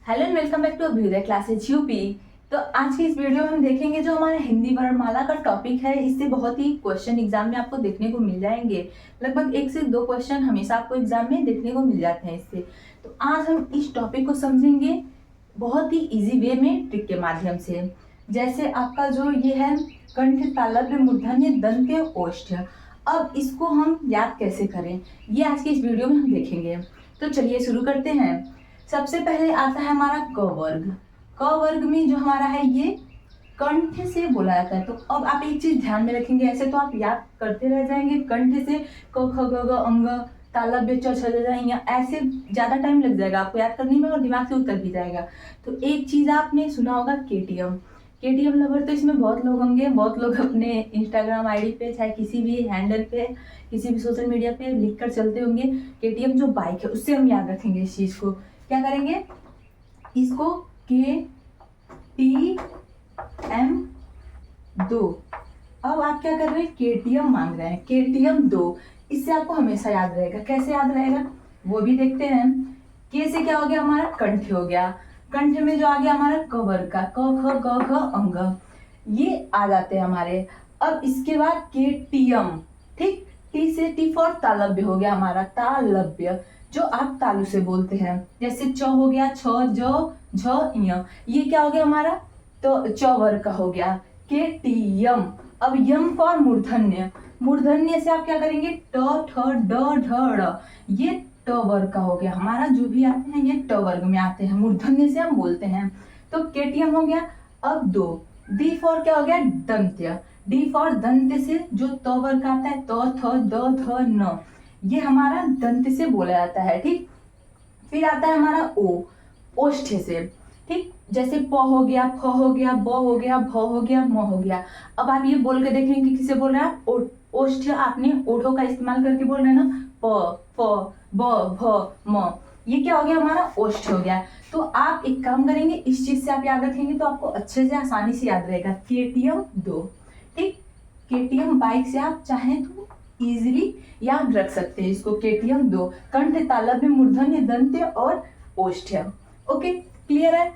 Hello and welcome back to Abhyudaya classes UP. तो आज की इस वीडियो में हम देखेंगे जो हमारा हिंदी वर्णमाला का टॉपिक है। इससे बहुत ही क्वेश्चन एग्जाम में आपको देखने को मिल जाएंगे। लगभग 1 से 2 क्वेश्चन हमेशा आपको एग्जाम में देखने को मिल जाते हैं इससे। तो आज हम इस टॉपिक को समझेंगे बहुत ही इजी वे में, ट्रिक के माध्यम से। जैसे आपका जो ये है कंठ, तालव्य, मूर्धन्य, दंत्य, ओष्ठ्य। अब इसको हम याद कैसे करें, ये आज की इस वीडियो में हम देखेंगे। तो चलिए शुरू करते हैं। सबसे पहले आता है हमारा क वर्ग। क वर्ग में जो हमारा है ये कंठ से बोला जाता है। तो अब आप एक चीज ध्यान में रखेंगे, ऐसे तो आप याद करते रह जाएंगे कंठ से क ख ग घ अंग तालव्य च छ ज झ ञ, ऐसे ज्यादा टाइम लग जाएगा आपको याद करने में और दिमाग से उतर भी जाएगा। तो एक चीज आपने सुना होगा केटीएम। केटीएम लवर तो इसमें बहुत लोग होंगे, बहुत लोग अपने इंस्टाग्राम आईडी पे चाहे किसी भी हैंडल पे किसी भी सोशल मीडिया पे लिख कर चलते होंगे। केटीएम जो बाइक है उससे हम याद रखेंगे इस चीज को। क्या करेंगे, इसको KTM 2। अब आप क्या कर रहे हैं, केटीएम मांग रहे हैं, KTM 2। इससे आपको हमेशा याद रहेगा। कैसे याद रहेगा वो भी देखते हैं। के से क्या हो गया, हमारा कंठ हो गया। कंठ में जो आ गया हमारा क वर्ग का क ख ग घ अंग, ये आ जाते हैं हमारे। अब इसके बाद केटीएम, ठीक, टी से टी फॉर तालव्य हो गया हमारा, तालव्य जो आप तालु से बोलते हैं। जैसे च हो गया छ ज झ य, ये क्या हो गया हमारा, तो च वर्ग का हो गया केटीयम। अब यम फॉर मूर्धन्य। मूर्धन्य से आप क्या करेंगे, ट ठ ड ढ ड़, ये ट वर्ग का हो गया हमारा। जो भी आते हैं ये ट वर्ग में आते हैं, मूर्धन्य से हम बोलते हैं। तो केटीएम हो गया। अब 2, डी फॉर क्या हो गया, दंत्य। डी फॉर दंत्य से जो त वर्ग का आता है, त थ द ध न, ये हमारा दंत से बोला जाता है, ठीक। फिर आता है हमारा ओ, ओष्ठ्य से, ठीक। जैसे प हो गया, फ हो गया, ब हो गया, भ हो गया, म हो गया। अब आप ये बोल के देखेंगे किसे बोल रहे हैं, ओष्ठ्य आपने ओठों का इस्तेमाल करके बोल रहे हैं ना, प फ ब भ म, ये क्या हो गया हमारा, ओष्ठ्य हो गया। तो आप एक काम करेंगे, इस चीज से आप याद रखेंगे तो आपको अच्छे से आसानी से याद रहेगा, KTM 2, ठीक। KTM बाइक से आप चाहें तो इजिली याद रख सकते हैं इसको, KTM 2, कंठ, तालव्य, मूर्धन्य, दंत्य और ओष्ठ्य। ओके, क्लियर है।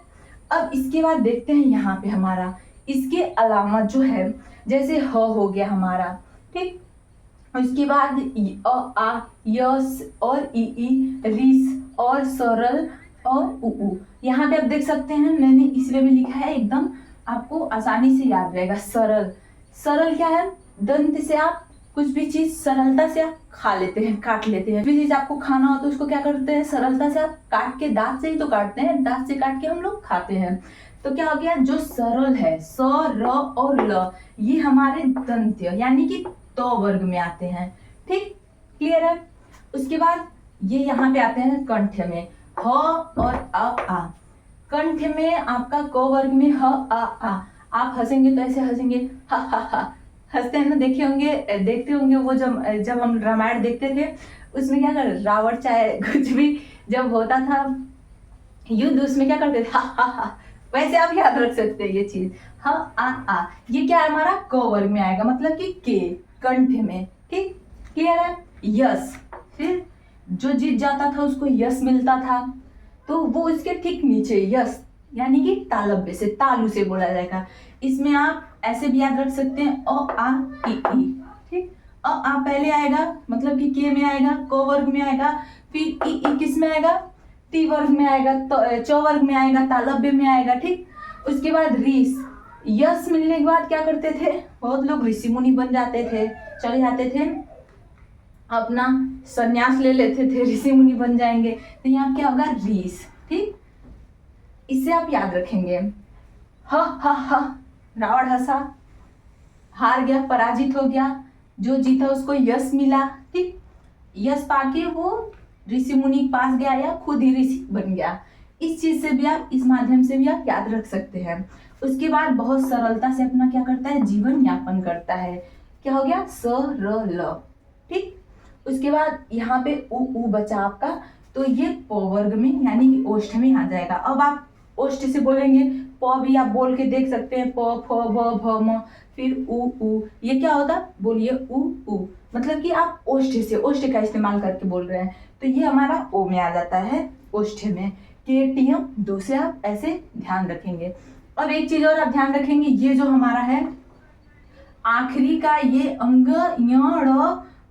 अब इसके बाद देखते हैं यहाँ पे हमारा इसके अलावा जो है, जैसे ह हो गया हमारा, ठीक। उसके बाद अ आ यस और ई रिस और सरल और उ। यहाँ पे आप देख सकते हैं मैंने इस वे में लिखा है, एकदम आपको आसानी से याद रहेगा। सरल, सरल क्या है, दंत से आप कुछ भी चीज सरलता से आप खा लेते हैं, काट लेते हैं। भी चीज आपको खाना हो तो उसको क्या करते हैं, सरलता से आप काट के, दांत से ही तो काटते हैं, दांत से काट के हम लोग खाते हैं। तो क्या हो गया, जो सरल है स र और ल, ये हमारे दंत्य यानी कि तो वर्ग में आते हैं, ठीक, क्लियर है। उसके बाद ये यहाँ पे आते हैं कंठ में, ह और आ। कंठ में आपका क वर्ग में ह आ। आप हंसेंगे तो ऐसे हंसेंगे, हा हा हा, हंसते हैं ना, देखे होंगे, देखते होंगे वो जब हम रामायण देखते थे, उसमें क्या कर, रावण चाहे कुछ भी जब होता था युद्ध, उसमें क्या करते थे, हा हा हा। वैसे आप याद रख सकते हैं ये चीज, ह आ। ये क्या है हमारा, क वर्ग में आएगा, मतलब कि के, कंठ में, ठीक, क्लियर है। यस, फिर जो जीत जाता था उसको यस मिलता था, तो वो इसके ठीक नीचे यस यानी कि तालव्य से, तालु से बोला जाएगा। इसमें आप ऐसे भी याद रख सकते हैं, अ आ ई, ठीक। आ पहले आएगा मतलब कि के में आएगा, क वर्ग में आएगा, फिर ई किस में आएगा, टी वर्ग में आएगा, तो च वर्ग में आएगा, तालव्य में आएगा, ठीक। उसके बाद रीस, यस मिलने के बाद क्या करते थे, बहुत लोग ऋषि मुनि बन जाते थे, चले जाते थे, अपना संन्यास ले लेते थे, ऋषि मुनि बन जाएंगे। तो यहाँ क्या होगा, रीस, ठीक। इसे आप याद रखेंगे। ह ह, रावण हंसा, हार गया, पराजित हो गया, जो जीता उसको यश मिला, ठीक। यश पाके वो ऋषि मुनि के पास गया या खुद ही ऋषि बन गया। इस चीज से भी आप, इस माध्यम से भी आप याद रख सकते हैं। उसके बाद बहुत सरलता से अपना क्या करता है, जीवन यापन करता है। क्या हो गया, स र ल, ठीक। उसके बाद यहाँ पे उ बचा आपका, तो ये प वर्ग में यानी कि ओष्ठ में आ जाएगा। अब आप ओष्ठ से बोलेंगे, प भी आप बोल के देख सकते हैं, प फ भ भ म, फिर उ, ये क्या होता, बोलिए उ, मतलब कि आप ओष्ठ से, ओष्ठ का इस्तेमाल करके बोल रहे हैं, तो ये हमारा ओ में आ जाता है, ओष्ठ में। केटीएम 2 से आप ऐसे ध्यान रखेंगे। अब एक चीज और आप ध्यान रखेंगे, ये जो हमारा है आखिरी का ये अंग य, ड़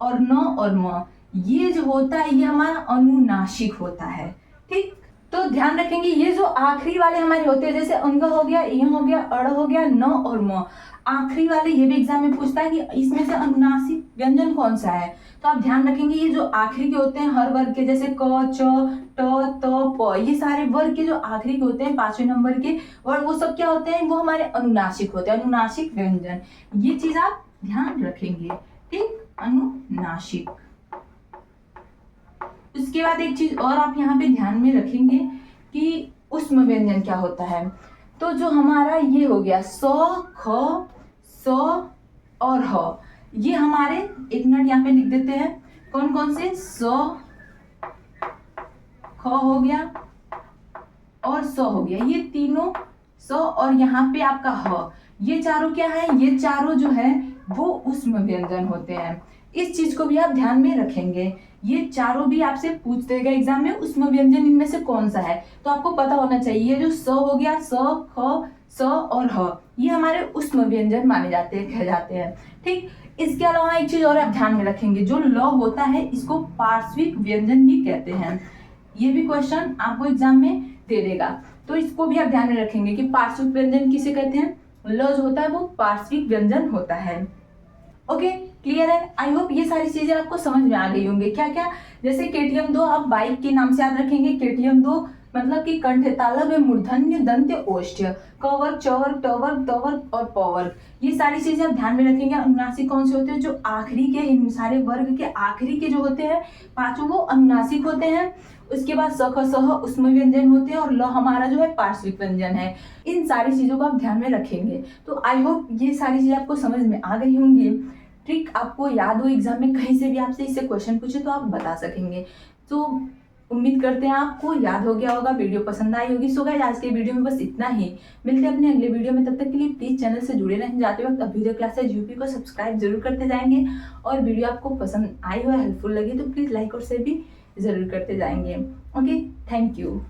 और न और म, ये जो होता है ये हमारा अनुनासिक होता है। ठीक, तो ध्यान रखेंगे ये जो आखिरी वाले हमारे होते हैं, जैसे अंग हो गया, य हो गया, अड़ हो गया, न और म, आखिरी वाले ये भी एग्जाम में पूछता है कि इसमें से अनुनासिक व्यंजन कौन सा है। तो आप ध्यान रखेंगे ये जो आखिरी के होते हैं हर वर्ग के, जैसे क, च, ट, त, प, ये सारे वर्ग के जो आखिरी के होते हैं 5वें नंबर के वर्ग, वो सब क्या होते हैं, वो हमारे अनुनासिक होते हैं, अनुनासिक व्यंजन। ये चीज आप ध्यान रखेंगे। ठीक, अनुनासिक। उसके बाद एक चीज और आप यहाँ पे ध्यान में रखेंगे कि ऊष्म व्यंजन क्या होता है। तो जो हमारा ये हो गया स, ख, स और ह, ये हमारे, एक मिनट यहाँ पे लिख देते हैं कौन कौन से, स, ख हो गया और स हो गया, ये तीनों स, और यहाँ पे आपका ह, ये चारों क्या है, ये चारों जो है वो ऊष्म व्यंजन होते हैं। इस चीज को भी आप ध्यान में रखेंगे, ये चारों भी आपसे पूछ देगा एग्जाम में, ऊष्म व्यंजन इनमें से कौन सा है, तो आपको पता होना चाहिए। ये जो स हो गया, स, ख, स और ह, ये हमारे ऊष्म व्यंजन माने जाते हैं, कहे जाते हैं। ठीक, इसके अलावा एक चीज और आप ध्यान में रखेंगे, जो ल होता है इसको पार्श्विक व्यंजन भी कहते हैं। ये भी क्वेश्चन आपको एग्जाम में दे देगा, तो इसको भी आप ध्यान में रखेंगे कि पार्श्विक व्यंजन किसे कहते हैं, ल जो होता है वो पार्श्विक व्यंजन होता है। ओके, क्लियर है। आई होप ये सारी चीजें आपको समझ में आ गई होंगी। क्या क्या, जैसे केटीएम 2 आप बाइक के नाम से याद रखेंगे, केटीएम 2 मतलब कि कंठ तालव्य मूर्धन्य दंत्य ओष्ठ्य, क वर्ग, च वर्ग, ट वर्ग, त वर्ग और प वर्ग, ये सारी चीजें आप ध्यान में रखेंगे। अनुनासिक कौन से होते हैं, जो आखिरी के, इन सारे वर्ग के आखिरी के जो होते हैं पांचों वो अनुनासिक होते हैं। उसके बाद स, ख, स, ह ऊष्म व्यंजन होते हैं, और ल हमारा जो है पार्श्विक व्यंजन है। इन सारी चीजों को आप ध्यान में रखेंगे। तो आई होप ये सारी चीजें आपको समझ में आ गई होंगी। ठीक, आपको याद हो एग्जाम में कहीं से भी आपसे इससे क्वेश्चन पूछे तो आप बता सकेंगे। तो उम्मीद करते हैं आपको याद हो गया होगा, वीडियो पसंद आई होगी। सो गाइस आज के वीडियो में बस इतना ही, मिलते हैं अपने अगले वीडियो में। तब तक के लिए प्लीज चैनल से जुड़े रहें। जाते वक्त वीडियो क्लासेज यूपी को सब्सक्राइब जरूर करते जाएंगे, और वीडियो आपको पसंद आई हो, हेल्पफुल लगी तो प्लीज लाइक और शेयर भी जरूर करते जाएंगे। Okay, thank you.